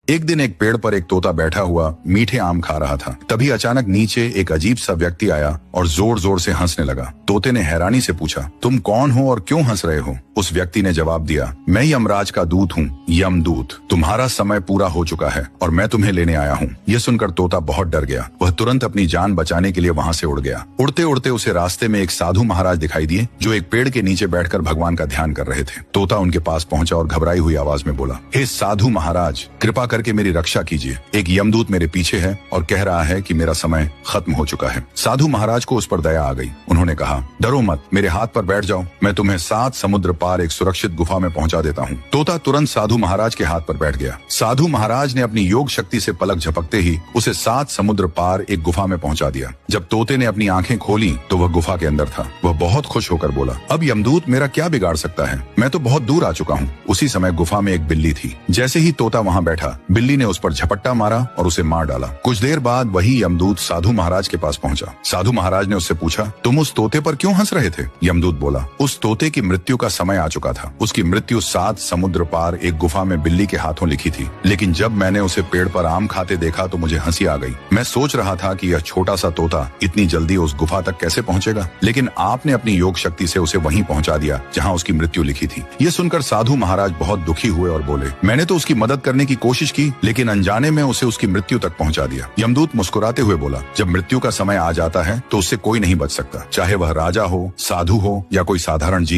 एक दिन एक पेड़ पर एक तोता बैठा हुआ मीठे आम खा रहा था। तभी अचानक नीचे एक अजीब सा व्यक्ति आया और जोर जोर से हंसने लगा। तोते ने हैरानी से पूछा, तुम कौन हो और क्यों हंस रहे हो? उस व्यक्ति ने जवाब दिया, मैं यमराज का दूत हूँ, यमदूत। तुम्हारा समय पूरा हो चुका है और मैं तुम्हें लेने आया हूँ। यह सुनकर तोता बहुत डर गया। वह तुरंत अपनी जान बचाने के लिए वहाँ से उड़ गया। उड़ते उड़ते उसे रास्ते में एक साधु महाराज दिखाई दिए, जो एक पेड़ के नीचे बैठकर भगवान का ध्यान कर रहे थे। तोता उनके पास पहुंचा और घबराई हुई आवाज में बोला, हे साधु महाराज, कृपा करके मेरी रक्षा कीजिए। एक यमदूत मेरे पीछे है और कह रहा है कि मेरा समय खत्म हो चुका है। साधु महाराज को उस पर दया आ गई। उन्होंने कहा, डरो मत, मेरे हाथ पर बैठ जाओ, मैं तुम्हें 7 समुद्र पार एक सुरक्षित गुफा में पहुंचा देता हूँ। तोता तुरंत साधु महाराज के हाथ पर बैठ गया। साधु महाराज ने अपनी योग शक्ति से पलक झपकते ही उसे 7 समुद्र पार एक गुफा में पहुंचा दिया। जब तोते ने अपनी आंखें खोली तो वह गुफा के अंदर था। वह बहुत खुश होकर बोला, अब यमदूत मेरा क्या बिगाड़ सकता है, मैं तो बहुत दूर आ चुका हूँ। उसी समय गुफा में एक बिल्ली थी। जैसे ही तोता वहाँ बैठा, बिल्ली ने उस पर झपट्टा मारा और उसे मार डाला। कुछ देर बाद वही यमदूत साधु महाराज के पास पहुंचा। साधु महाराज ने उससे पूछा, तुम उस तोते पर क्यों हंस रहे थे? यमदूत बोला, उस तोते की मृत्यु का समय आ चुका था। उसकी मृत्यु 7 समुद्र पार एक गुफा में बिल्ली के हाथों लिखी थी। लेकिन जब मैंने उसे पेड़ पर आम खाते देखा तो मुझे हंसी आ गई। मैं सोच रहा था कि यह छोटा सा तोता इतनी जल्दी उस गुफा तक कैसे पहुंचेगा, लेकिन आपने अपनी योग शक्ति से उसे वहीं पहुंचा दिया जहां उसकी मृत्यु लिखी थी। ये सुनकर साधु महाराज बहुत दुखी हुए और बोले, मैंने तो उसकी मदद करने की कोशिश की, लेकिन अनजाने में उसे उसकी मृत्यु तक पहुंचा दिया। यमदूत मुस्कुराते हुए बोला, जब मृत्यु का समय आ जाता है तो उससे कोई नहीं बच सकता, चाहे वह राजा हो, साधु हो या कोई साधारण जीव।